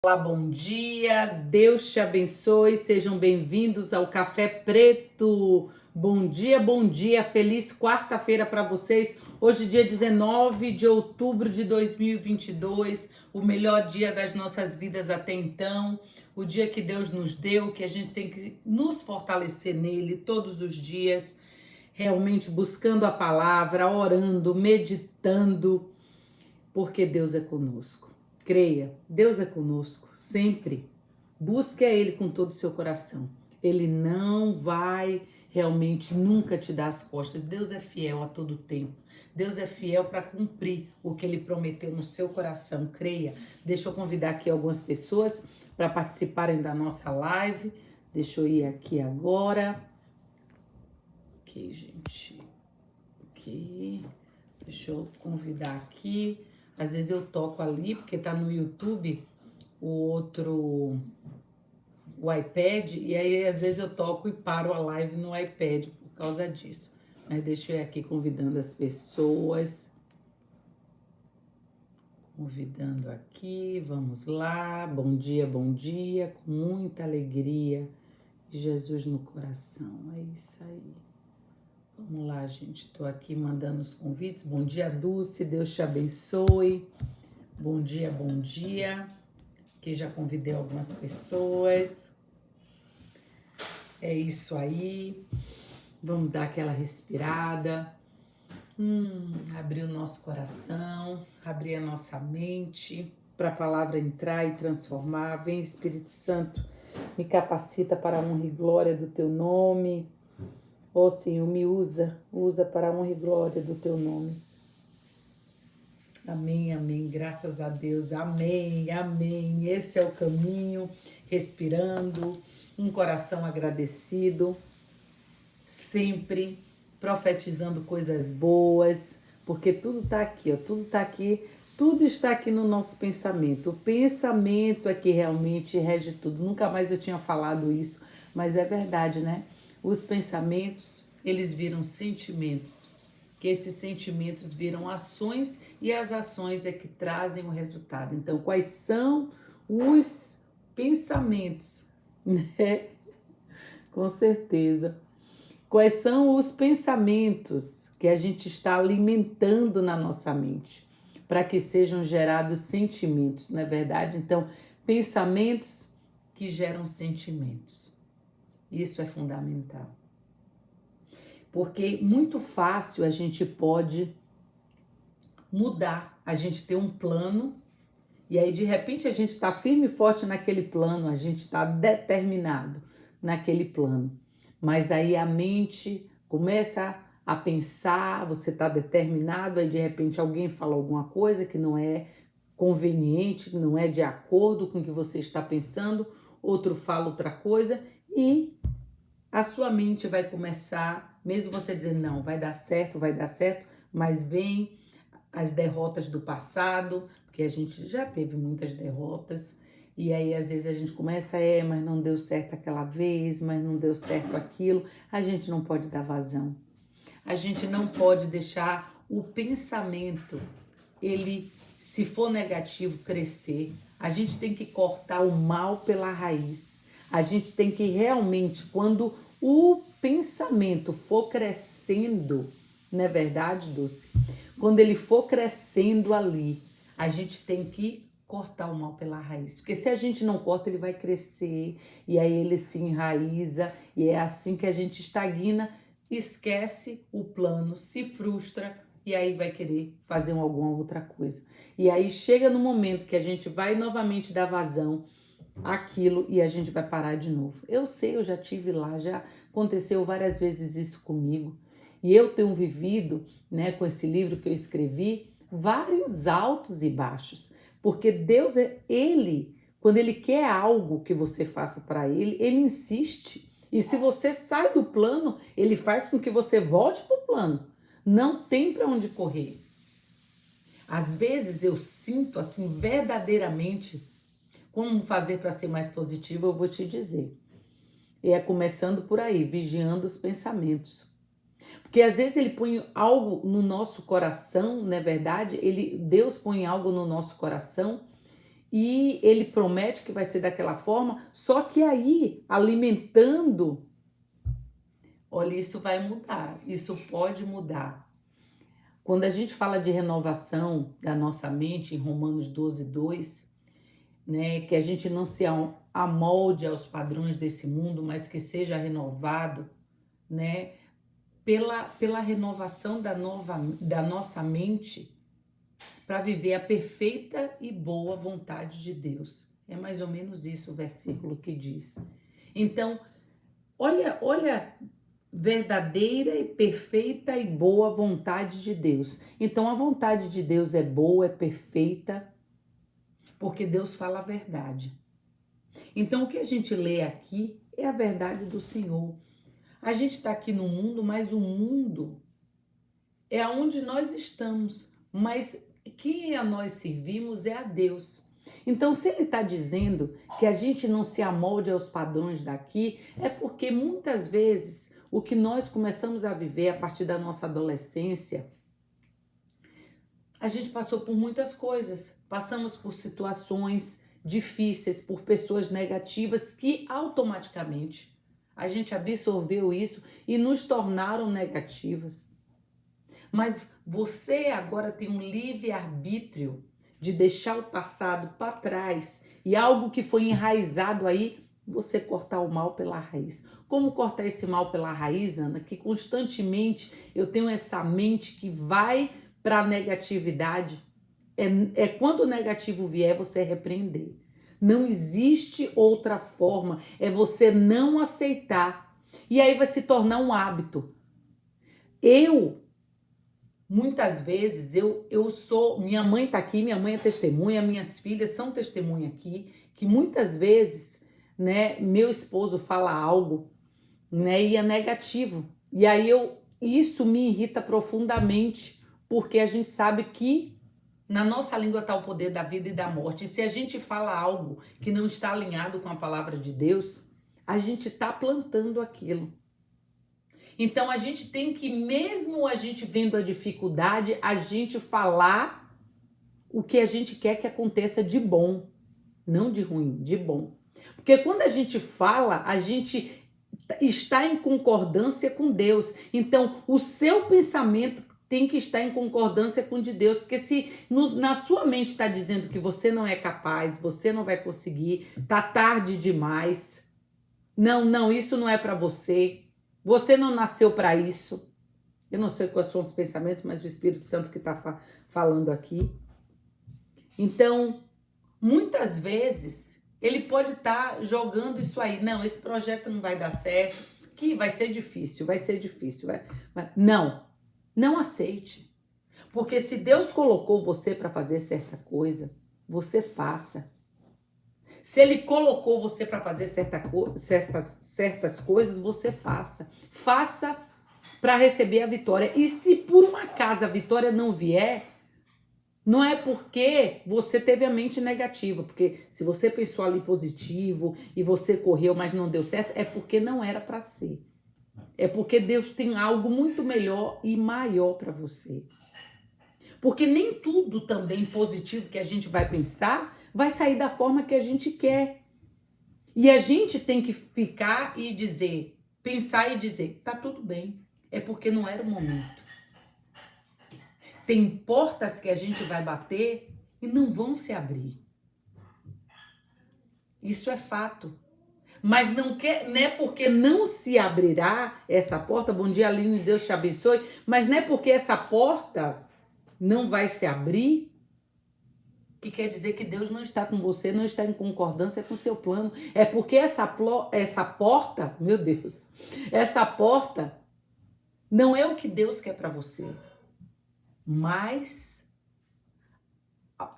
Olá, bom dia, Deus te abençoe, sejam bem-vindos ao Café Preto. Bom dia, feliz quarta-feira para vocês. Hoje, dia 19 de outubro de 2022, o melhor dia das nossas vidas até então, o dia que Deus nos deu, que a gente tem que nos fortalecer nele todos os dias, realmente buscando a palavra, orando, meditando, porque Deus é conosco. Creia, Deus é conosco, sempre. Busque a Ele com todo o seu coração. Ele não vai realmente nunca te dar as costas. Deus é fiel a todo tempo. Deus é fiel para cumprir o que Ele prometeu no seu coração. Creia. Deixa eu convidar aqui algumas pessoas para participarem da nossa live. Deixa eu ir aqui agora. Ok, gente. Ok. Deixa eu convidar aqui. Às vezes eu toco ali, porque tá no YouTube o iPad, e aí às vezes eu toco e paro a live no iPad por causa disso. Mas deixa eu ir aqui convidando as pessoas. Convidando aqui, vamos lá. Bom dia, com muita alegria. Jesus no coração, é isso aí. Vamos lá, gente. Estou aqui mandando os convites. Bom dia, Dulce. Deus te abençoe. Bom dia, bom dia. Que já convidei algumas pessoas. É isso aí. Vamos dar aquela respirada. Abrir o nosso coração, abrir a nossa mente para a palavra entrar e transformar. Vem, Espírito Santo, me capacita para a honra e glória do teu nome. Ó Senhor, me usa para a honra e glória do teu nome. Amém, amém, graças a Deus, amém, amém. Esse é o caminho, respirando, um coração agradecido, sempre profetizando coisas boas, porque tudo está aqui, ó, tudo está aqui no nosso pensamento. O pensamento é que realmente rege tudo. Nunca mais eu tinha falado isso, mas é verdade, né? Os pensamentos, eles viram sentimentos, que esses sentimentos viram ações e as ações é que trazem o resultado. Então, quais são os pensamentos, né? Com certeza. Quais são os pensamentos que a gente está alimentando na nossa mente para que sejam gerados sentimentos, não é verdade? Então, pensamentos que geram sentimentos. Isso é fundamental. Porque muito fácil a gente pode mudar, a gente ter um plano e aí de repente a gente está firme e forte naquele plano, a gente está determinado naquele plano. Mas aí a mente começa a pensar, você está determinado, aí de repente alguém fala alguma coisa que não é conveniente, que não é de acordo com o que você está pensando, outro fala outra coisa e a sua mente vai começar, mesmo você dizendo, não, vai dar certo, mas vem as derrotas do passado, porque a gente já teve muitas derrotas, e aí às vezes a gente começa, mas não deu certo aquela vez, mas não deu certo aquilo, a gente não pode dar vazão. A gente não pode deixar o pensamento, ele, se for negativo, crescer. A gente tem que cortar o mal pela raiz. A gente tem que realmente, quando o pensamento for crescendo, não é verdade, Dulce? Quando ele for crescendo ali, a gente tem que cortar o mal pela raiz. Porque se a gente não corta, ele vai crescer e aí ele se enraiza e é assim que a gente estagna, esquece o plano, se frustra e aí vai querer fazer alguma outra coisa. E aí chega no momento que a gente vai novamente dar vazão àquilo e a gente vai parar de novo. Eu sei, eu já tive lá, já aconteceu várias vezes isso comigo. E eu tenho vivido, né, com esse livro que eu escrevi, vários altos e baixos. Porque Deus, Ele, quando Ele quer algo que você faça para Ele insiste. E se você sai do plano, Ele faz com que você volte para o plano. Não tem para onde correr. Às vezes eu sinto assim verdadeiramente como fazer para ser mais positivo, eu vou te dizer. E é começando por aí, vigiando os pensamentos. Porque às vezes ele põe algo no nosso coração, não é verdade? Deus põe algo no nosso coração e ele promete que vai ser daquela forma, só que aí, alimentando, olha, isso vai mudar, isso pode mudar. Quando a gente fala de renovação da nossa mente, em Romanos 12:2, né, que a gente não se amolde aos padrões desse mundo, mas que seja renovado, né, pela renovação da nossa mente, para viver a perfeita e boa vontade de Deus. É mais ou menos isso o versículo que diz. Então, olha, verdadeira e perfeita e boa vontade de Deus. Então, a vontade de Deus é boa, é perfeita, porque Deus fala a verdade. Então, o que a gente lê aqui é a verdade do Senhor. A gente está aqui no mundo, mas o mundo é onde nós estamos, mas quem a nós servimos é a Deus. Então, se ele está dizendo que a gente não se amolde aos padrões daqui, é porque muitas vezes o que nós começamos a viver a partir da nossa adolescência, a gente passou por muitas coisas, passamos por situações difíceis, por pessoas negativas que automaticamente a gente absorveu isso e nos tornaram negativas. Mas você agora tem um livre-arbítrio de deixar o passado para trás e algo que foi enraizado aí, você cortar o mal pela raiz. Como cortar esse mal pela raiz, Ana? Que constantemente eu tenho essa mente que vai para a negatividade. É quando o negativo vier, você repreender. Não existe outra forma, é você não aceitar. E aí vai se tornar um hábito. Muitas vezes, minha mãe está aqui, minha mãe é testemunha, minhas filhas são testemunha aqui, que muitas vezes, né, meu esposo fala algo, né, e é negativo. E aí isso me irrita profundamente, porque a gente sabe que na nossa língua está o poder da vida e da morte. E se a gente fala algo que não está alinhado com a palavra de Deus, a gente está plantando aquilo. Então a gente tem que, mesmo a gente vendo a dificuldade, a gente falar o que a gente quer que aconteça de bom, não de ruim, de bom. Porque quando a gente fala, a gente está em concordância com Deus. Então o seu pensamento tem que estar em concordância com o de Deus, porque se na sua mente está dizendo que você não é capaz, você não vai conseguir, tá tarde demais, não, isso não é para você. Você não nasceu para isso. Eu não sei quais são os pensamentos, mas o Espírito Santo que está falando aqui. Então, muitas vezes, ele pode estar jogando isso aí. Não, esse projeto não vai dar certo, que vai ser difícil. Não aceite. Porque se Deus colocou você para fazer certa coisa, você faça. Se ele colocou você para fazer certas coisas, você faça. Faça para receber a vitória. E se por um acaso a vitória não vier, não é porque você teve a mente negativa. Porque se você pensou ali positivo e você correu, mas não deu certo, é porque não era para ser. É porque Deus tem algo muito melhor e maior para você. Porque nem tudo também positivo que a gente vai pensar vai sair da forma que a gente quer. E a gente tem que ficar e dizer, pensar e dizer, tá tudo bem, é porque não era o momento. Tem portas que a gente vai bater e não vão se abrir. Isso é fato. Mas não é porque não se abrirá essa porta, bom dia Aline, Deus te abençoe, mas não é porque essa porta não vai se abrir, que quer dizer que Deus não está com você, não está em concordância com o seu plano. É porque essa porta, meu Deus, essa porta não é o que Deus quer para você. Mas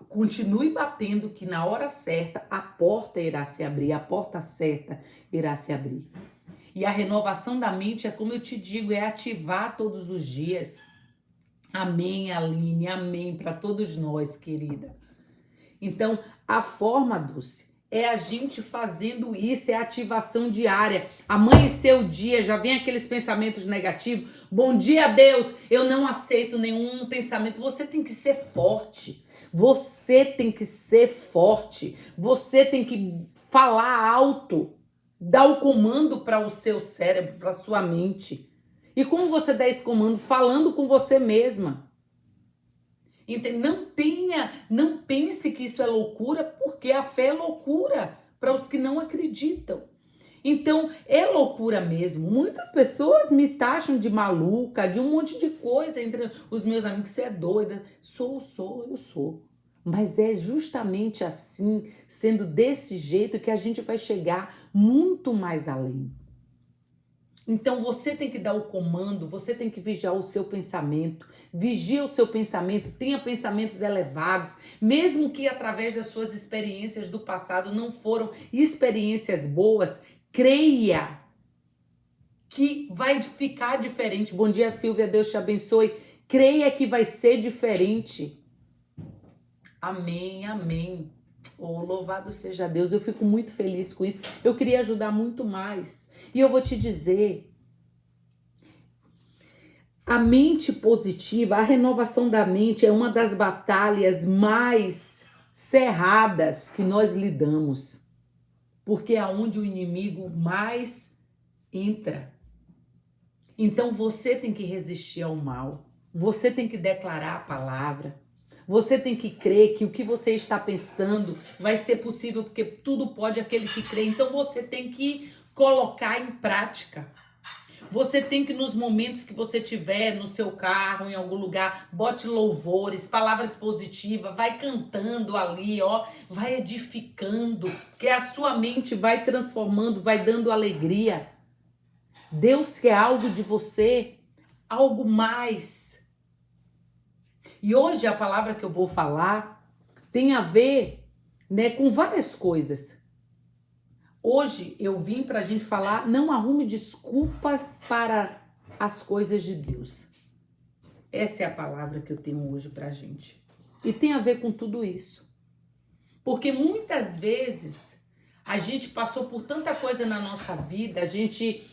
continue batendo que na hora certa a porta irá se abrir, a porta certa irá se abrir. E a renovação da mente é como eu te digo, é ativar todos os dias. Amém, Aline, amém para todos nós, querida. Então, a forma, Dulce, é a gente fazendo isso, é ativação diária. Amanheceu o dia, já vem aqueles pensamentos negativos. Bom dia, Deus, eu não aceito nenhum pensamento. Você tem que ser forte. Você tem que ser forte, você tem que falar alto, dar o comando para o seu cérebro, para a sua mente. E como você dá esse comando? Falando com você mesma. Não pense que isso é loucura, porque a fé é loucura para os que não acreditam. Então, é loucura mesmo. Muitas pessoas me taxam de maluca, de um monte de coisa entre os meus amigos. Você é doida. Eu sou. Mas é justamente assim, sendo desse jeito, que a gente vai chegar muito mais além. Então, você tem que dar o comando, você tem que vigiar o seu pensamento. Vigia o seu pensamento, tenha pensamentos elevados, mesmo que através das suas experiências do passado não foram experiências boas, creia que vai ficar diferente. Bom dia, Silvia, Deus te abençoe. Creia que vai ser diferente. Amém, amém. Oh, louvado seja Deus, eu fico muito feliz com isso. Eu queria ajudar muito mais. E eu vou te dizer, a mente positiva, a renovação da mente é uma das batalhas mais cerradas que nós lidamos. Porque é onde o inimigo mais entra. Então você tem que resistir ao mal. Você tem que declarar a palavra. Você tem que crer que o que você está pensando vai ser possível, porque tudo pode aquele que crê. Então você tem que colocar em prática. Você tem que, nos momentos que você tiver no seu carro, em algum lugar, bote louvores, palavras positivas, vai cantando ali, ó, vai edificando, porque a sua mente vai transformando, vai dando alegria. Deus quer algo de você, algo mais. E hoje a palavra que eu vou falar tem a ver, né, com várias coisas. Hoje eu vim para a gente falar, não arrume desculpas para as coisas de Deus. Essa é a palavra que eu tenho hoje para a gente. E tem a ver com tudo isso. Porque muitas vezes a gente passou por tanta coisa na nossa vida, a gente...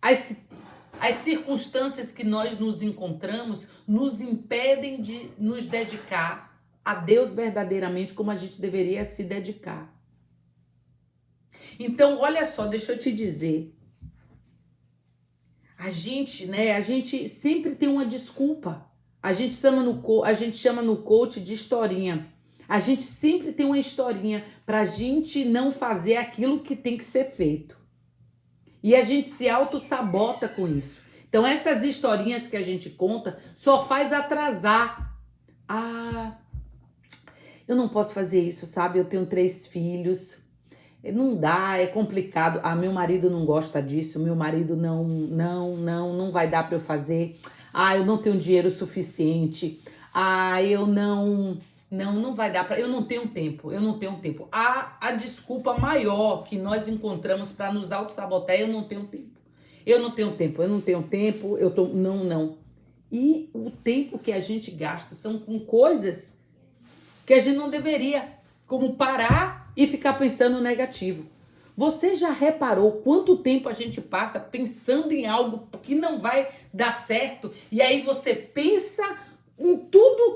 As circunstâncias que nós nos encontramos nos impedem de nos dedicar a Deus verdadeiramente como a gente deveria se dedicar. Então, olha só, deixa eu te dizer. A gente sempre tem uma desculpa. A gente chama no coach de historinha. A gente sempre tem uma historinha para a gente não fazer aquilo que tem que ser feito. E a gente se auto-sabota com isso. Então, essas historinhas que a gente conta só faz atrasar. Eu não posso fazer isso, sabe? Eu tenho 3 filhos. Não dá, é complicado. Meu marido não gosta disso. Meu marido não vai dar para eu fazer. Eu não tenho dinheiro suficiente. Eu não vai dar para. Eu não tenho tempo. A desculpa maior que nós encontramos para nos auto-sabotar é: eu não tenho tempo. Não. E o tempo que a gente gasta são com coisas que a gente não deveria, como parar e ficar pensando negativo. Você já reparou quanto tempo a gente passa pensando em algo que não vai dar certo? E aí você pensa em tudo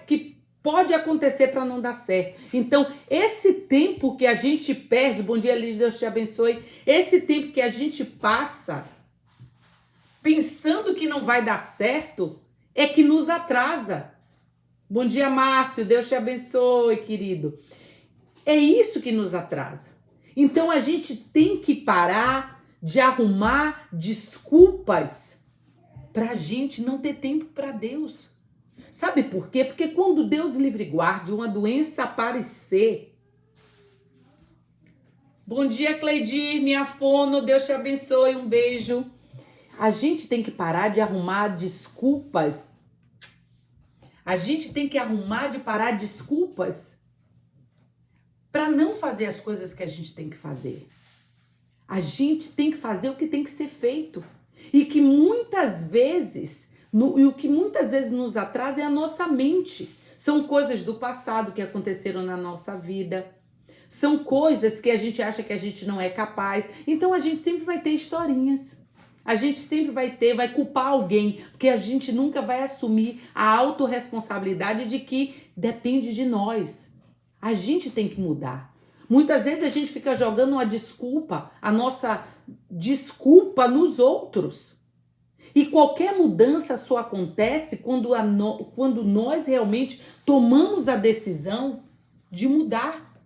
que pode acontecer para não dar certo. Então, esse tempo que a gente perde, bom dia, Liz, Deus te abençoe. Esse tempo que a gente passa pensando que não vai dar certo é que nos atrasa. Bom dia, Márcio, Deus te abençoe, querido. É isso que nos atrasa. Então a gente tem que parar de arrumar desculpas para a gente não ter tempo para Deus. Sabe por quê? Porque quando Deus livre e guarde uma doença aparecer... Bom dia, Cleidir, minha fono, Deus te abençoe, um beijo. A gente tem que parar de arrumar desculpas. A gente tem que parar desculpas para não fazer as coisas que a gente tem que fazer. A gente tem que fazer o que tem que ser feito. E que muitas vezes, o que muitas vezes nos atrasa é a nossa mente. São coisas do passado que aconteceram na nossa vida. São coisas que a gente acha que a gente não é capaz. Então a gente sempre vai ter historinhas. A gente sempre vai culpar alguém, porque a gente nunca vai assumir a autorresponsabilidade de que depende de nós. A gente tem que mudar. Muitas vezes a gente fica jogando uma desculpa, a nossa desculpa nos outros. E qualquer mudança só acontece quando nós realmente tomamos a decisão de mudar.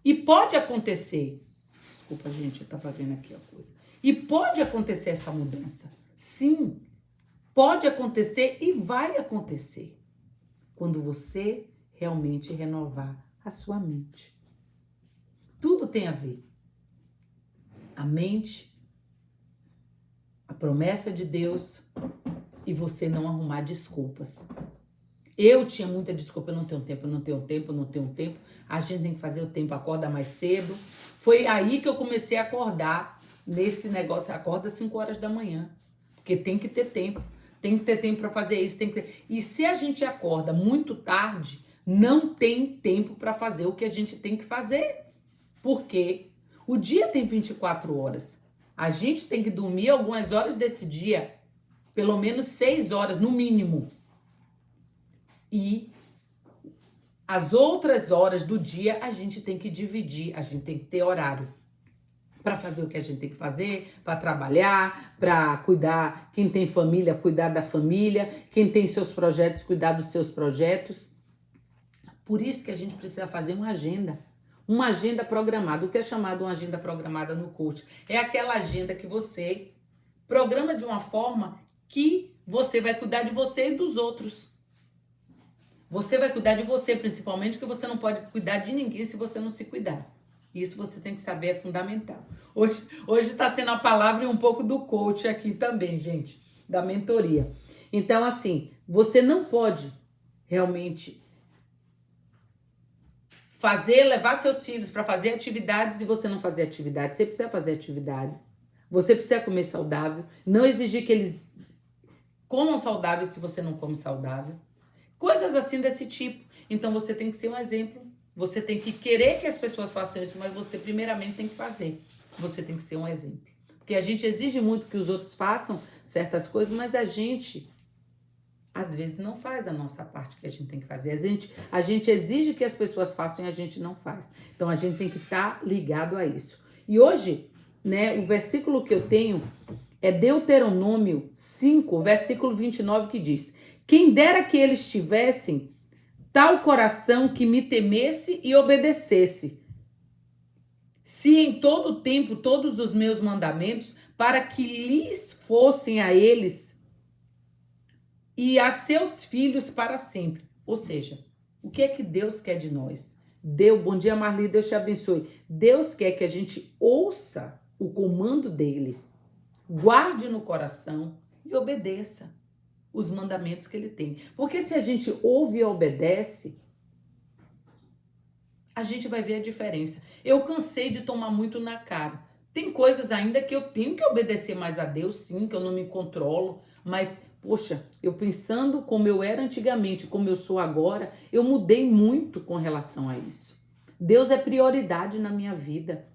E pode acontecer. Desculpa, gente, eu estava vendo aqui a coisa. E pode acontecer essa mudança. Sim, pode acontecer e vai acontecer. Quando você realmente renovar a sua mente. Tudo tem a ver. A mente, a promessa de Deus e você não arrumar desculpas. Eu tinha muita desculpa, eu não tenho tempo, eu não tenho tempo, eu não tenho tempo. A gente tem que fazer o tempo, acorda mais cedo. Foi aí que eu comecei a acordar nesse negócio, acorda 5 horas da manhã. Porque tem que ter tempo. Tem que ter tempo para fazer isso, tem que ter. E se a gente acorda muito tarde, não tem tempo para fazer o que a gente tem que fazer. Porque o dia tem 24 horas. A gente tem que dormir algumas horas desse dia, pelo menos 6 horas no mínimo. E as outras horas do dia a gente tem que dividir, a gente tem que ter horário para fazer o que a gente tem que fazer, para trabalhar, para cuidar, quem tem família, cuidar da família, quem tem seus projetos, cuidar dos seus projetos. Por isso que a gente precisa fazer uma agenda programada. O que é chamado uma agenda programada no coach? É aquela agenda que você programa de uma forma que você vai cuidar de você e dos outros. Você vai cuidar de você, principalmente, porque você não pode cuidar de ninguém se você não se cuidar. Isso você tem que saber, é fundamental. Hoje está sendo a palavra e um pouco do coach aqui também, gente, da mentoria. Então, assim, você não pode realmente levar seus filhos para fazer atividades e você não fazer atividade. Você precisa fazer atividade. Você precisa comer saudável. Não exigir que eles comam saudável se você não come saudável. Coisas assim desse tipo. Então você tem que ser um exemplo. Você tem que querer que as pessoas façam isso, mas você primeiramente tem que fazer. Você tem que ser um exemplo. Porque a gente exige muito que os outros façam certas coisas, mas a gente, às vezes, não faz a nossa parte que a gente tem que fazer. A gente exige que as pessoas façam e a gente não faz. Então a gente tem que estar ligado a isso. E hoje, né, o versículo que eu tenho é Deuteronômio 5, versículo 29, que diz: quem dera que eles tivessem tal coração que me temesse e obedecesse, se em todo o tempo todos os meus mandamentos, para que lhes fossem a eles e a seus filhos para sempre. Ou seja, o que é que Deus quer de nós? Bom dia, Marli, Deus te abençoe. Deus quer que a gente ouça o comando dele, guarde no coração e obedeça os mandamentos que ele tem. Porque se a gente ouve e obedece, a gente vai ver a diferença. Eu cansei de tomar muito na cara. Tem coisas ainda que eu tenho que obedecer mais a Deus, sim, que eu não me controlo, mas, poxa, eu pensando como eu era antigamente, como eu sou agora, eu mudei muito com relação a isso. Deus é prioridade na minha vida.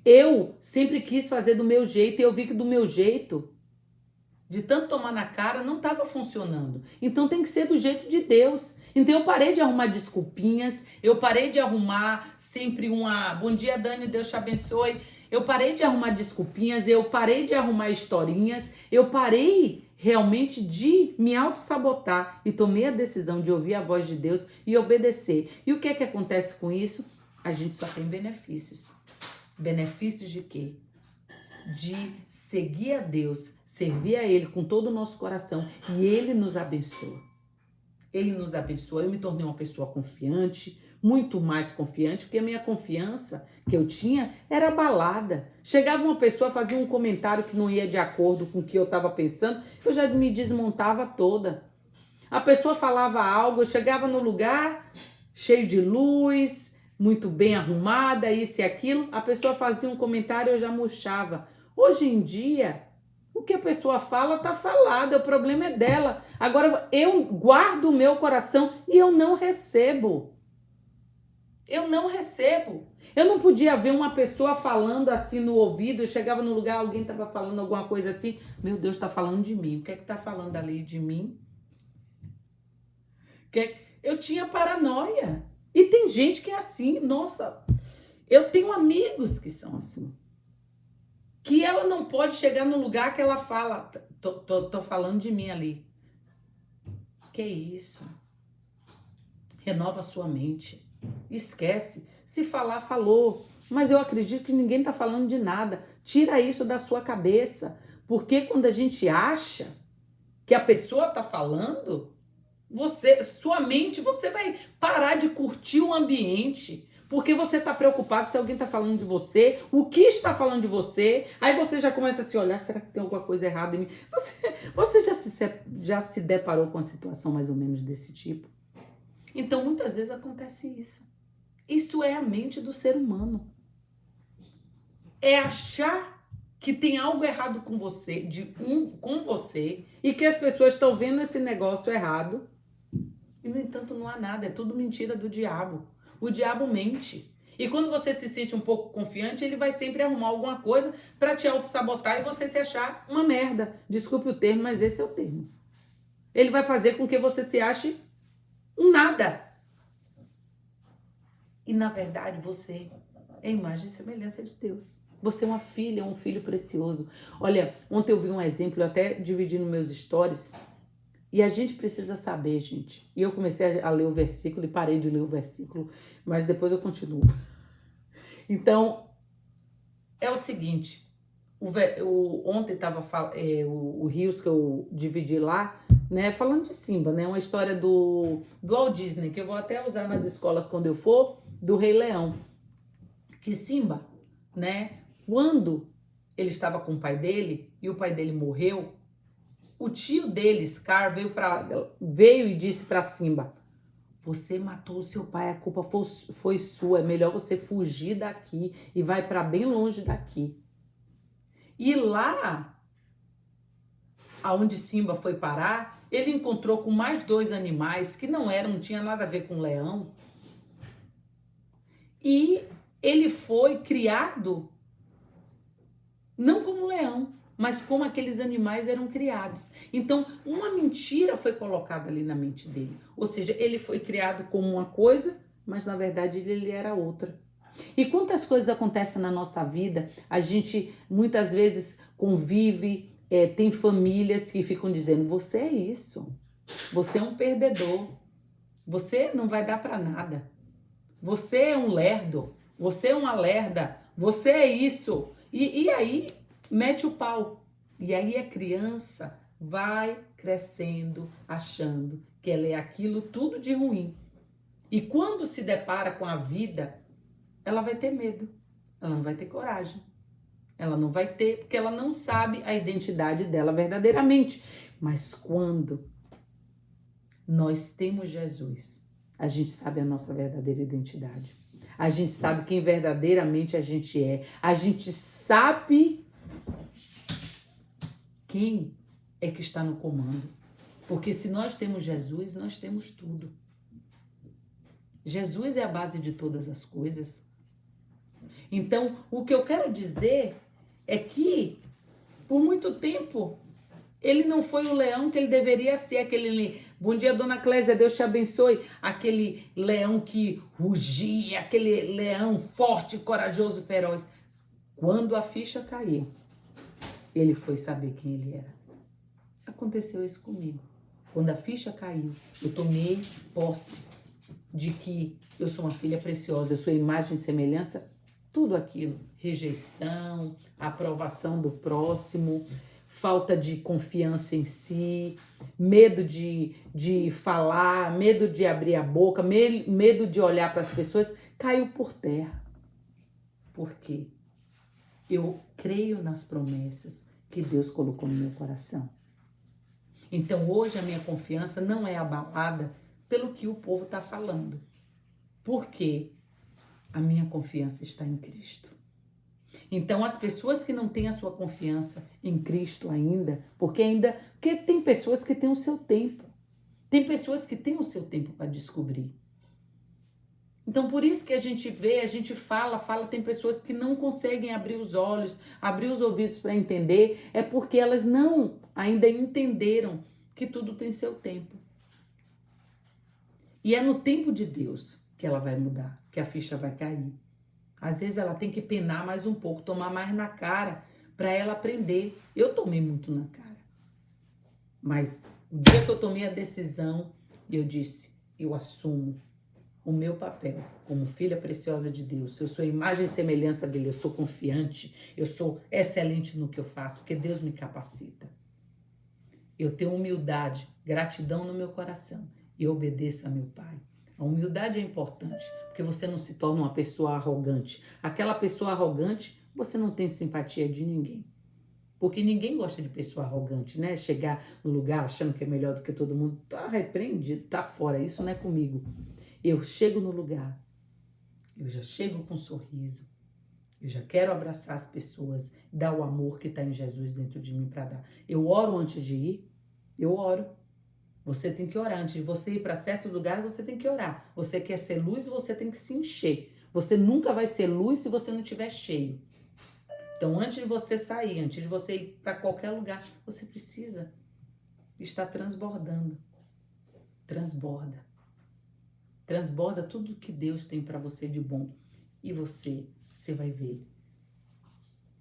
Eu sempre quis fazer do meu jeito e eu vi que do meu jeito, de tanto tomar na cara, não estava funcionando. Então tem que ser do jeito de Deus. Então eu parei de arrumar desculpinhas, eu parei de arrumar sempre bom dia, Dani, Deus te abençoe. Eu parei de arrumar desculpinhas, eu parei de arrumar historinhas, eu parei realmente de me auto-sabotar e tomei a decisão de ouvir a voz de Deus e obedecer. E o que é que acontece com isso? A gente só tem benefícios. Benefícios de quê? De seguir a Deus, servir a Ele com todo o nosso coração e Ele nos abençoa. Ele nos abençoa. Eu me tornei uma pessoa confiante, muito mais confiante, porque a minha confiança que eu tinha era abalada. Chegava uma pessoa, fazia um comentário que não ia de acordo com o que eu estava pensando, eu já me desmontava toda. A pessoa falava algo, eu chegava no lugar cheio de luz, muito bem arrumada, isso e aquilo, a pessoa fazia um comentário, eu já murchava. Hoje em dia, o que a pessoa fala está falado, o problema é dela. Agora, eu guardo o meu coração e eu não recebo. Eu não recebo. Eu não podia ver uma pessoa falando assim no ouvido, eu chegava no lugar, alguém estava falando alguma coisa assim, meu Deus, está falando de mim. O que é que está falando ali de mim? Eu tinha paranoia. E tem gente que é assim, nossa, eu tenho amigos que são assim. Que ela não pode chegar no lugar que ela fala, tô falando de mim ali. Que isso? Renova a sua mente. Esquece. Se falar, falou. Mas eu acredito que ninguém tá falando de nada. Tira isso da sua cabeça. Porque quando a gente acha que a pessoa tá falando, sua mente, você vai parar de curtir o ambiente. Porque você está preocupado se alguém está falando de você, o que está falando de você, aí você já começa a se olhar, será que tem alguma coisa errada em mim? Você já se deparou com uma situação mais ou menos desse tipo? Então, muitas vezes acontece isso. Isso é a mente do ser humano. É achar que tem algo errado com você, com você, e que as pessoas estão vendo esse negócio errado, e, no entanto, não há nada, é tudo mentira do diabo. O diabo mente. E quando você se sente um pouco confiante, ele vai sempre arrumar alguma coisa para te auto-sabotar e você se achar uma merda. Desculpe o termo, mas esse é o termo. Ele vai fazer com que você se ache um nada. E, na verdade, você é imagem e semelhança de Deus. Você é uma filha, um filho precioso. Olha, ontem eu vi um exemplo, eu até dividi nos meus stories. E a gente precisa saber, gente. E eu comecei a ler o versículo e parei de ler o versículo, mas depois eu continuo. Então, é o seguinte, ontem estava o Rios que eu dividi lá, né, falando de Simba, né, uma história do Walt Disney, que eu vou até usar nas escolas quando eu for, do Rei Leão. Que Simba, né, quando ele estava com o pai dele e o pai dele morreu, o tio dele, Scar, veio e disse para Simba: você matou o seu pai, a culpa foi sua, é melhor você fugir daqui e vai para bem longe daqui. E lá, aonde Simba foi parar, ele encontrou com mais 2 animais que não tinha nada a ver com leão. E ele foi criado não como leão, mas como aqueles animais eram criados. Então, uma mentira foi colocada ali na mente dele. Ou seja, ele foi criado como uma coisa, mas na verdade ele era outra. E quantas coisas acontecem na nossa vida, a gente muitas vezes convive, tem famílias que ficam dizendo: você é isso, você é um perdedor, você não vai dar para nada, você é um lerdo, você é uma lerda, você é isso. E aí mete o pau. E aí a criança vai crescendo achando que ela é aquilo tudo de ruim. E quando se depara com a vida, ela vai ter medo, ela não vai ter coragem, ela não vai ter, porque ela não sabe a identidade dela verdadeiramente. Mas quando nós temos Jesus, a gente sabe a nossa verdadeira identidade. A gente sabe quem verdadeiramente a gente é. A gente sabe quem é que está no comando. Porque se nós temos Jesus, nós temos tudo. Jesus é a base de todas as coisas. Então, o que eu quero dizer é que, por muito tempo, ele não foi o leão que ele deveria ser, aquele... Bom dia, dona Clésia, Deus te abençoe. Aquele leão que rugia, aquele leão forte, corajoso, feroz. Quando a ficha caiu, ele foi saber quem ele era. Aconteceu isso comigo. Quando a ficha caiu, eu tomei posse de que eu sou uma filha preciosa, eu sou imagem e semelhança, tudo aquilo. Rejeição, aprovação do próximo, falta de confiança em si, medo de falar, medo de abrir a boca, medo de olhar para as pessoas, caiu por terra. Por quê? Eu creio nas promessas que Deus colocou no meu coração. Então hoje a minha confiança não é abalada pelo que o povo está falando. Porque a minha confiança está em Cristo. Então as pessoas que não têm a sua confiança em Cristo ainda, porque tem pessoas que têm o seu tempo. Tem pessoas que têm o seu tempo para descobrir. Então, por isso que a gente vê, a gente fala, tem pessoas que não conseguem abrir os olhos, abrir os ouvidos para entender, é porque elas não ainda entenderam que tudo tem seu tempo. E é no tempo de Deus que ela vai mudar, que a ficha vai cair. Às vezes ela tem que penar mais um pouco, tomar mais na cara para ela aprender. Eu tomei muito na cara. Mas o dia que eu tomei a decisão, eu disse, eu assumo o meu papel como filha preciosa de Deus. Eu sou imagem e semelhança dele, eu sou confiante, eu sou excelente no que eu faço, porque Deus me capacita. Eu tenho humildade, gratidão no meu coração e eu obedeço a meu Pai. A humildade é importante, porque você não se torna uma pessoa arrogante. Aquela pessoa arrogante, você não tem simpatia de ninguém. Porque ninguém gosta de pessoa arrogante, né? Chegar no lugar achando que é melhor do que todo mundo. Tá repreendido, tá fora. Isso não é comigo. Eu chego no lugar, eu já chego com um sorriso. Eu já quero abraçar as pessoas, dar o amor que está em Jesus dentro de mim para dar. Eu oro antes de ir, eu oro. Você tem que orar. Antes de você ir para certos lugares, você tem que orar. Você quer ser luz, você tem que se encher. Você nunca vai ser luz se você não estiver cheio. Então, antes de você sair, antes de você ir para qualquer lugar, você precisa estar transbordando. Transborda. Transborda tudo que Deus tem para você de bom. E você vai ver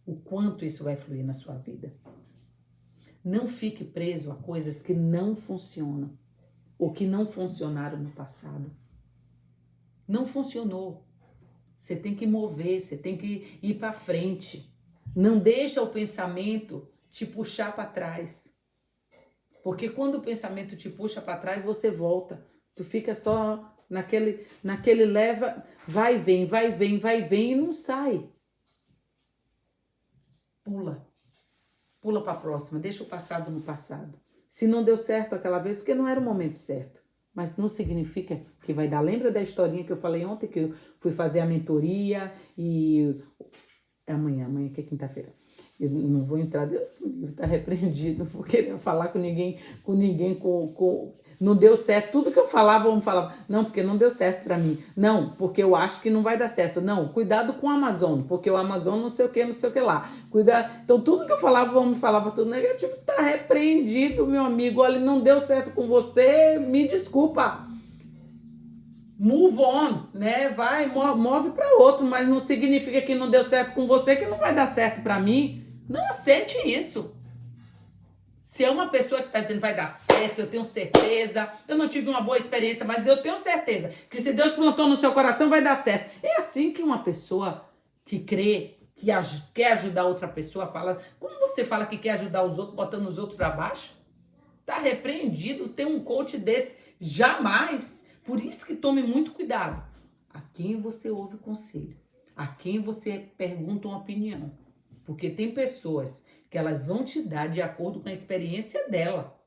o quanto isso vai fluir na sua vida. Não fique preso a coisas que não funcionam ou que não funcionaram no passado. Não funcionou. Você tem que mover, você tem que ir para frente. Não deixa o pensamento te puxar para trás. Porque quando o pensamento te puxa para trás, você volta. Tu fica só naquele leva, vai e vem e não sai. Pula para a próxima, deixa o passado no passado. Se não deu certo aquela vez, porque não era o momento certo. Mas não significa que vai dar. Lembra da historinha que eu falei ontem, que eu fui fazer a mentoria e... Amanhã que é quinta-feira. Eu não vou entrar, Deus está repreendido, não vou querer falar com ninguém, não deu certo, tudo que eu falava, vamos falar, não, porque não deu certo para mim, não, porque eu acho que não vai dar certo, não, cuidado com o Amazon, porque o Amazon não sei o que lá, então tudo que eu falava, vamos falava tudo negativo, está repreendido, meu amigo, olha, não deu certo com você, me desculpa, move on, né? Vai, move para outro, mas não significa que não deu certo com você, que não vai dar certo para mim. Não aceite isso. Se é uma pessoa que está dizendo vai dar certo, eu tenho certeza, eu não tive uma boa experiência, mas eu tenho certeza que se Deus plantou no seu coração, vai dar certo. É assim que uma pessoa que crê, que quer ajudar outra pessoa, fala. Como você fala que quer ajudar os outros, botando os outros para baixo? Tá repreendido ter um coach desse. Jamais. Por isso que tome muito cuidado. A quem você ouve conselho. A quem você pergunta uma opinião. Porque tem pessoas que elas vão te dar de acordo com a experiência dela.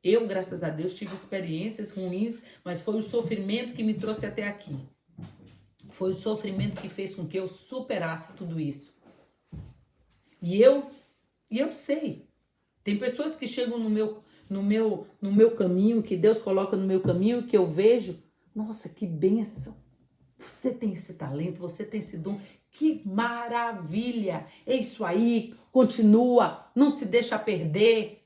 Eu, graças a Deus, tive experiências ruins, mas foi o sofrimento que me trouxe até aqui. Foi o sofrimento que fez com que eu superasse tudo isso. E eu sei. Tem pessoas que chegam no meu caminho, que Deus coloca no meu caminho, que eu vejo, nossa, que bênção. Você tem esse talento, você tem esse dom, que maravilha. É isso aí, continua, não se deixa perder.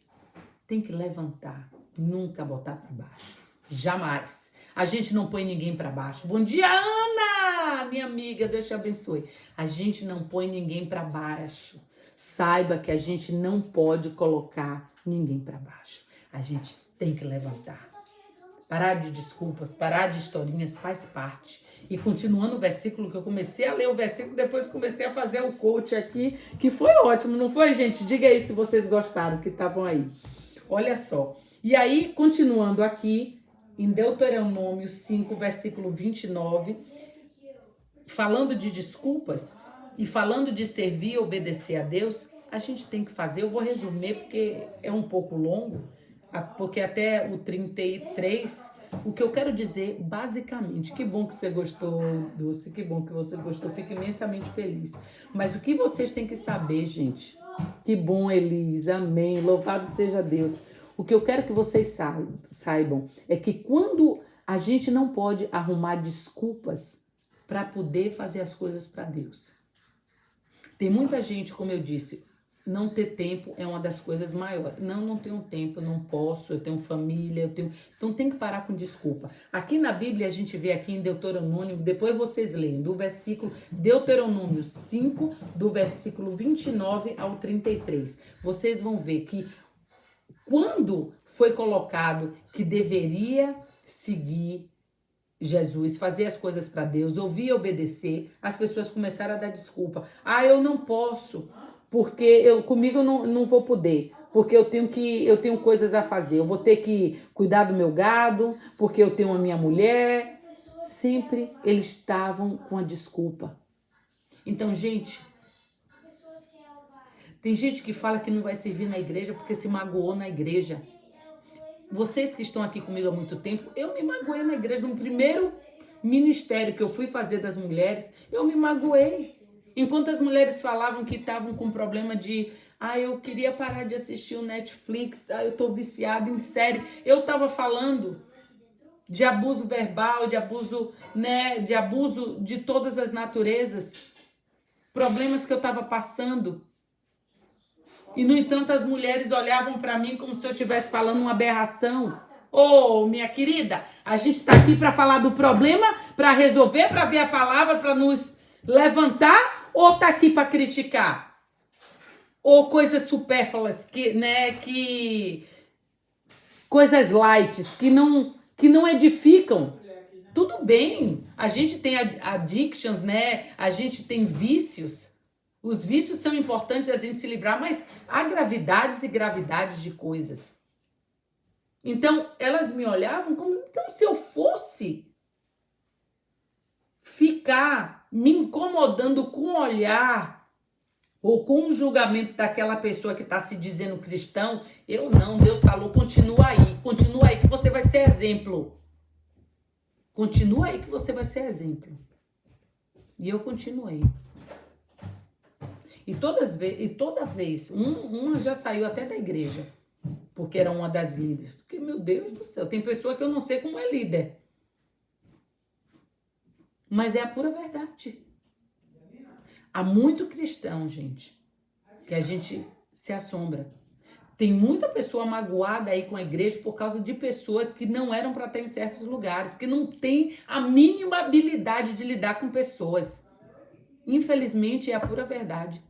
Tem que levantar, nunca botar para baixo, jamais. A gente não põe ninguém para baixo. Bom dia, Ana, minha amiga, Deus te abençoe. A gente não põe ninguém para baixo. Saiba que a gente não pode colocar ninguém para baixo. A gente tem que levantar. Parar de desculpas, parar de historinhas faz parte. E continuando o versículo, que eu comecei a ler o versículo, depois comecei a fazer o coach aqui, que foi ótimo, não foi, gente? Diga aí se vocês gostaram, que estavam aí. Olha só. E aí, continuando aqui, em Deuteronômio 5, versículo 29, falando de desculpas e falando de servir e obedecer a Deus, a gente tem que fazer, eu vou resumir porque é um pouco longo, porque até o 33, o que eu quero dizer basicamente, que bom que você gostou, Dulce, que bom que você gostou, fico imensamente feliz. Mas o que vocês têm que saber, gente, que bom, Elisa, amém, louvado seja Deus. O que eu quero que vocês saibam é que quando A gente não pode arrumar desculpas para poder fazer as coisas para Deus. Tem muita gente, como eu disse, não ter tempo é uma das coisas maiores. Não tenho tempo, não posso, eu tenho família, Então tem que parar com desculpa. Aqui na Bíblia, a gente vê aqui em Deuteronômio, depois vocês leem, do versículo Deuteronômio 5, do versículo 29 ao 33. Vocês vão ver que quando foi colocado que deveria seguir Jesus, fazer as coisas para Deus, ouvir e obedecer, as pessoas começaram a dar desculpa. Eu não posso, porque comigo eu não vou poder, porque eu tenho coisas a fazer, eu vou ter que cuidar do meu gado, porque eu tenho a minha mulher. Sempre eles estavam com a desculpa. Então, gente, tem gente que fala que não vai servir na igreja porque se magoou na igreja. Vocês que estão aqui comigo há muito tempo, eu me magoei na igreja. No primeiro ministério que eu fui fazer das mulheres, eu me magoei. Enquanto as mulheres falavam que estavam com problema de... eu queria parar de assistir o Netflix, eu tô viciada em série. Eu tava falando de abuso verbal, de abuso, de abuso de todas as naturezas. Problemas que eu tava passando. E, no entanto, as mulheres olhavam para mim como se eu estivesse falando uma aberração. Minha querida, a gente está aqui para falar do problema, para resolver, para ver a palavra, para nos levantar, ou está aqui para criticar? Ou coisas supérfluas, coisas light, que não edificam. Tudo bem, a gente tem addictions, a gente tem vícios. Os vícios são importantes a gente se livrar, mas há gravidades e gravidades de coisas. Então, elas me olhavam como... Então, se eu fosse ficar me incomodando com o olhar ou com o julgamento daquela pessoa que está se dizendo cristão, eu não. Deus falou, continua aí que você vai ser exemplo. Continua aí que você vai ser exemplo. E eu continuei. E toda vez, uma já saiu até da igreja, porque era uma das líderes. Porque, meu Deus do céu, tem pessoa que eu não sei como é líder. Mas é a pura verdade. Há muito cristão, gente, que a gente se assombra. Tem muita pessoa magoada aí com a igreja por causa de pessoas que não eram para estar em certos lugares, que não tem a mínima habilidade de lidar com pessoas. Infelizmente, é a pura verdade.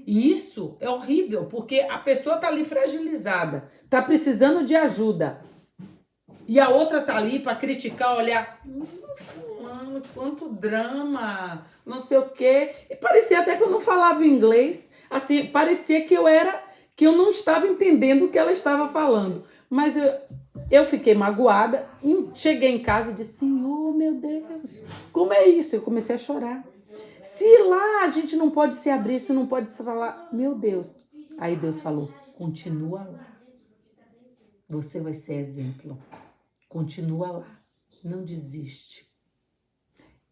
E isso é horrível, porque a pessoa tá ali fragilizada, tá precisando de ajuda. E a outra tá ali para criticar, olhar, fulano, quanto drama, não sei o quê. E parecia até que eu não falava inglês, assim, parecia que eu não estava entendendo o que ela estava falando. Mas eu fiquei magoada, cheguei em casa e disse, Senhor, meu Deus, como é isso? Eu comecei a chorar. Se lá a gente não pode se abrir, se não pode se falar, meu Deus. Aí Deus falou, continua lá. Você vai ser exemplo. Continua lá. Não desiste.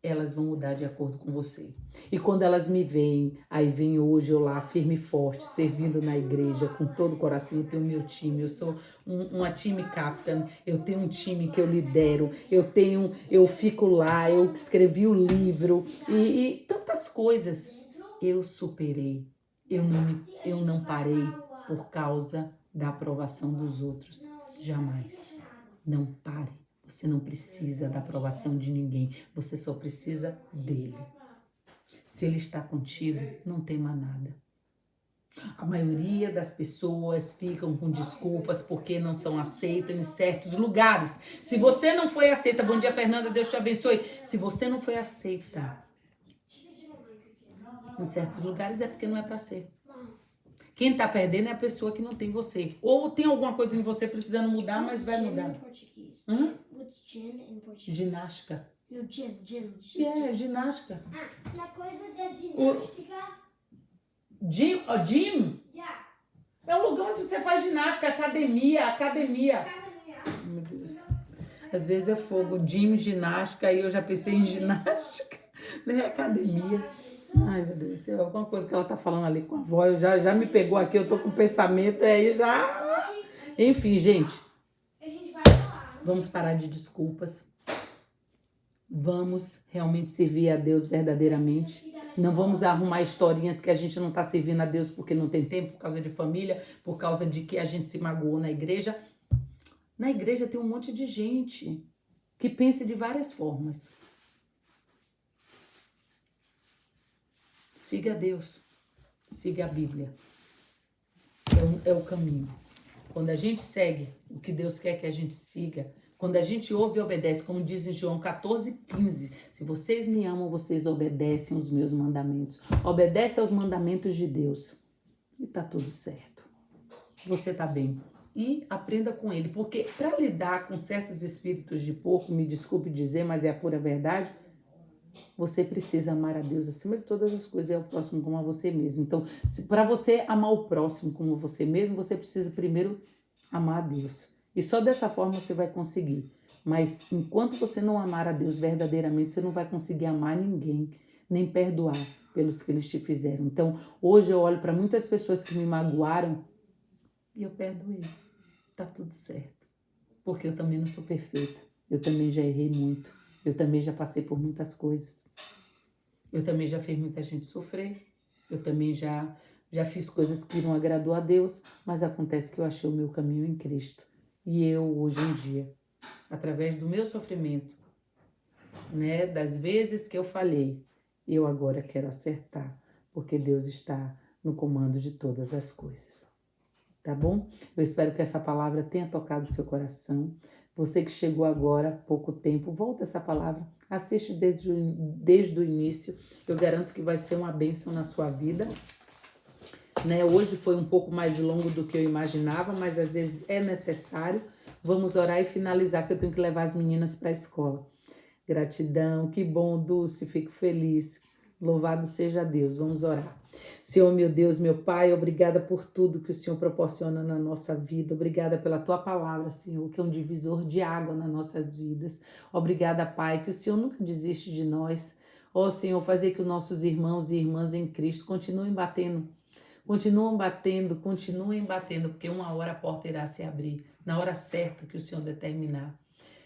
Elas vão mudar de acordo com você. E quando elas me veem, aí vem hoje eu lá, firme e forte, servindo na igreja, com todo o coração. Eu tenho meu time, eu sou uma time captain, eu tenho um time que eu lidero, eu fico lá, eu escrevi o livro e tantas coisas. Eu superei, eu não parei por causa da aprovação dos outros. Jamais. Não pare. Você não precisa da aprovação de ninguém. Você só precisa dele. Se ele está contigo, não tema nada. A maioria das pessoas ficam com desculpas porque não são aceitas em certos lugares. Se você não foi aceita, bom dia, Fernanda, Deus te abençoe. Se você não foi aceita em certos lugares, é porque não é para ser. Quem tá perdendo é a pessoa que não tem você. Ou tem alguma coisa em você precisando mudar, mas vai mudar. What's gym in Portuguese? Ginástica. No, gym. Ginástica. Na coisa da ginástica. Gym? Yeah. É um lugar onde você faz ginástica, academia. Meu Deus. Às vezes é fogo. Gym, ginástica, aí eu já pensei em ginástica, né? Academia. Ai, meu Deus do céu, alguma coisa que ela tá falando ali com a voz, já me pegou aqui, eu tô com o pensamento aí já... Enfim, gente. Vamos parar de desculpas. Vamos realmente servir a Deus verdadeiramente. Não vamos arrumar historinhas que a gente não está servindo a Deus porque não tem tempo, por causa de família, por causa de que a gente se magoou na igreja. Na igreja tem um monte de gente que pensa de várias formas. Siga Deus, siga a Bíblia. É o caminho. Quando a gente segue o que Deus quer que a gente siga, quando a gente ouve e obedece, como diz em João 14:15, se vocês me amam, vocês obedecem os meus mandamentos. Obedece aos mandamentos de Deus. E tá tudo certo. Você tá bem. E aprenda com ele. Porque para lidar com certos espíritos de porco, me desculpe dizer, mas é a pura verdade, você precisa amar a Deus acima de todas as coisas e ao próximo como a você mesmo. Então, para você amar o próximo como você mesmo, você precisa primeiro amar a Deus. E só dessa forma você vai conseguir. Mas enquanto você não amar a Deus verdadeiramente, você não vai conseguir amar ninguém, nem perdoar pelos que eles te fizeram. Então, hoje eu olho para muitas pessoas que me magoaram e eu perdoei. Tá tudo certo. Porque eu também não sou perfeita. Eu também já errei muito. Eu também já passei por muitas coisas. Eu também já fiz muita gente sofrer. Eu também já fiz coisas que não agradou a Deus, mas acontece que eu achei o meu caminho em Cristo. E eu, hoje em dia, através do meu sofrimento, né, das vezes que eu falhei, eu agora quero acertar, porque Deus está no comando de todas as coisas. Tá bom? Eu espero que essa palavra tenha tocado o seu coração. Você que chegou agora há pouco tempo, volta essa palavra, assiste desde o início. Eu garanto que vai ser uma bênção na sua vida. Né? Hoje foi um pouco mais longo do que eu imaginava, mas às vezes é necessário. Vamos orar e finalizar, que eu tenho que levar as meninas para a escola. Gratidão, que bom, Dulce, fico feliz. Louvado seja Deus, vamos orar. Senhor, meu Deus, meu Pai, obrigada por tudo que o Senhor proporciona na nossa vida. Obrigada pela Tua palavra, Senhor, que é um divisor de água nas nossas vidas. Obrigada, Pai, que o Senhor nunca desiste de nós. Ó, Senhor, fazer que os nossos irmãos e irmãs em Cristo continuem batendo, porque uma hora a porta irá se abrir, na hora certa que o Senhor determinar.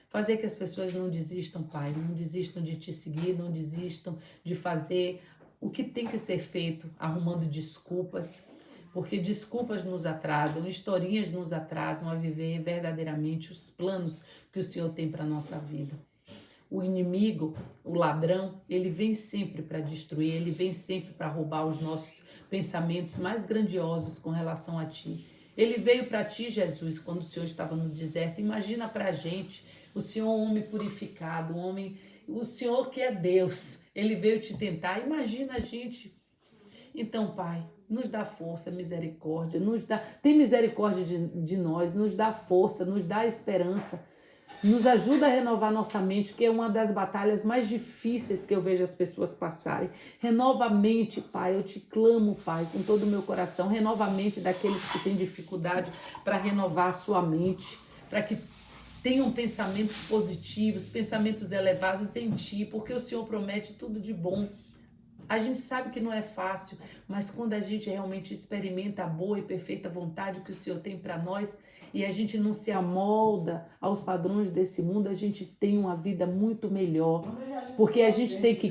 Fazer que as pessoas não desistam, Pai, não desistam de te seguir, não desistam de fazer o que tem que ser feito, arrumando desculpas, porque desculpas nos atrasam, historinhas nos atrasam a viver verdadeiramente os planos que o Senhor tem para a nossa vida. O inimigo, o ladrão, ele vem sempre para destruir, ele vem sempre para roubar os nossos pensamentos mais grandiosos com relação a Ti. Ele veio para Ti, Jesus, quando o Senhor estava no deserto. Imagina para a gente, o Senhor homem purificado, o Senhor que é Deus, Ele veio te tentar. Imagina a gente. Então, Pai, nos dá força, misericórdia, tem misericórdia de nós, nos dá força, nos dá esperança. Nos ajuda a renovar nossa mente, que é uma das batalhas mais difíceis que eu vejo as pessoas passarem. Renova a mente, Pai, eu te clamo, Pai, com todo o meu coração. Renova a mente daqueles que têm dificuldade para renovar a sua mente, para que tenham pensamentos positivos, pensamentos elevados em Ti, porque o Senhor promete tudo de bom. A gente sabe que não é fácil, mas quando a gente realmente experimenta a boa e perfeita vontade que o Senhor tem para nós e a gente não se amolda aos padrões desse mundo, a gente tem uma vida muito melhor. Porque a gente tem que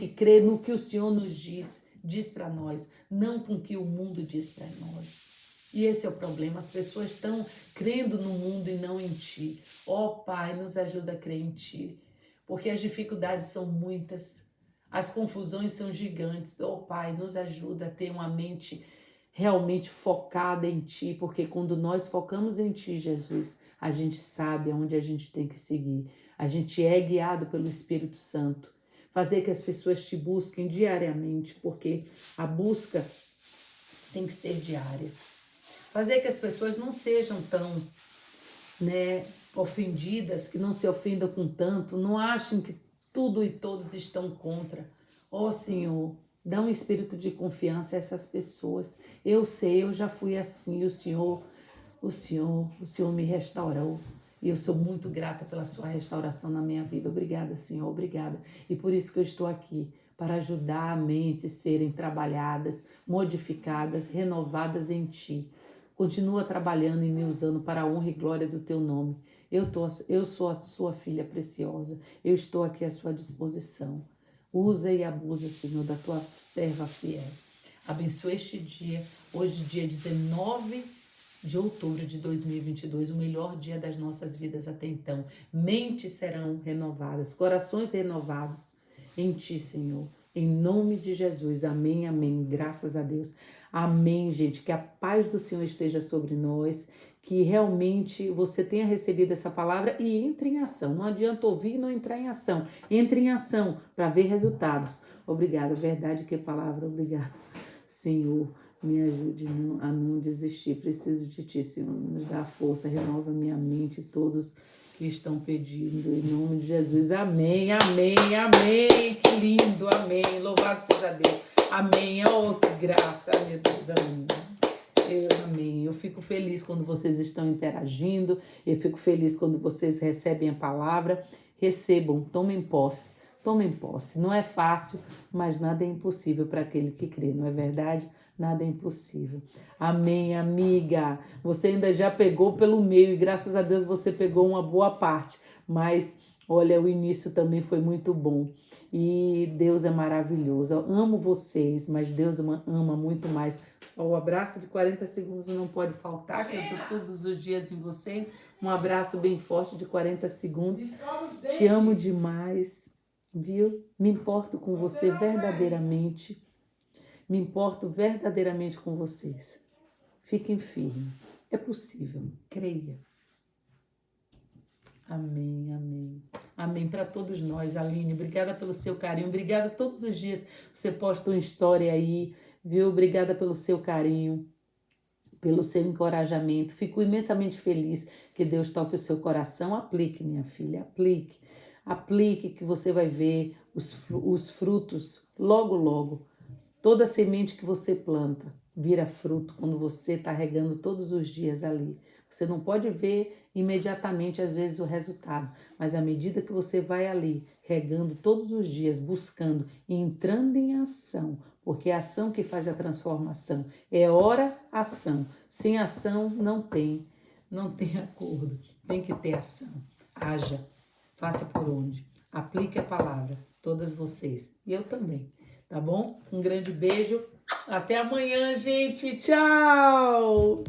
crer no que o Senhor nos diz para nós, não com o que o mundo diz para nós. E esse é o problema, as pessoas estão crendo no mundo e não em Ti. Ó Pai, nos ajuda a crer em Ti, porque as dificuldades são muitas. As confusões são gigantes. Oh, Pai, nos ajuda a ter uma mente realmente focada em Ti, porque quando nós focamos em Ti, Jesus, a gente sabe aonde a gente tem que seguir. A gente é guiado pelo Espírito Santo. Fazer que as pessoas Te busquem diariamente, porque a busca tem que ser diária. Fazer que as pessoas não sejam tão, ofendidas, que não se ofendam com tanto, não achem que tudo e todos estão contra. Ó Senhor, dá um espírito de confiança a essas pessoas. Eu sei, eu já fui assim, o Senhor me restaurou. E eu sou muito grata pela sua restauração na minha vida. Obrigada, Senhor, obrigada. E por isso que eu estou aqui, para ajudar a mente a serem trabalhadas, modificadas, renovadas em Ti. Continua trabalhando e me usando para a honra e glória do Teu nome. Eu sou a sua filha preciosa. Eu estou aqui à sua disposição. Usa e abusa, Senhor, da tua serva fiel. Abençoe este dia, hoje, dia 19 de outubro de 2022, o melhor dia das nossas vidas até então. Mentes serão renovadas, corações renovados em ti, Senhor. Em nome de Jesus. Amém, amém. Graças a Deus. Amém, gente. Que a paz do Senhor esteja sobre nós. Que realmente você tenha recebido essa palavra e entre em ação. Não adianta ouvir e não entrar em ação. Entre em ação para ver resultados. Obrigada. Verdade que palavra. Obrigada. Senhor, me ajude a não desistir. Preciso de ti, Senhor. Nos dá força, renova minha mente, todos que estão pedindo, em nome de Jesus. Amém, amém, amém. Que lindo, amém. Louvado seja Deus. Amém. Oh, que graça, meu Deus, amém. Amém. Eu fico feliz quando vocês estão interagindo. Eu fico feliz quando vocês recebem a palavra. Recebam, tomem posse. Tomem posse. Não é fácil, mas nada é impossível para aquele que crê, não é verdade? Nada é impossível. Amém, amiga. Você ainda já pegou pelo meio e graças a Deus você pegou uma boa parte. Mas, olha, o início também foi muito bom. E Deus é maravilhoso. Eu amo vocês, mas Deus ama muito mais. O abraço de 40 segundos não pode faltar, que eu estou todos os dias em vocês. Um abraço bem forte de 40 segundos. Te amo demais. Viu? Me importo com você verdadeiramente. Me importo verdadeiramente com vocês. Fiquem firmes. É possível. Creia. Amém, amém. Amém para todos nós, Aline. Obrigada pelo seu carinho. Obrigada todos os dias. Você posta uma história aí, viu? Obrigada pelo seu carinho, pelo seu encorajamento. Fico imensamente feliz que Deus toque o seu coração. Aplique, minha filha, aplique. Aplique que você vai ver os frutos logo, logo. Toda semente que você planta vira fruto quando você está regando todos os dias ali. Você não pode ver imediatamente, às vezes, o resultado, mas à medida que você vai ali, regando todos os dias, buscando e entrando em ação, porque é a ação que faz a transformação. É hora, ação. Sem ação, não tem acordo. Tem que ter ação. Haja. Faça por onde. Aplique a palavra. Todas vocês. E eu também. Tá bom? Um grande beijo. Até amanhã, gente. Tchau!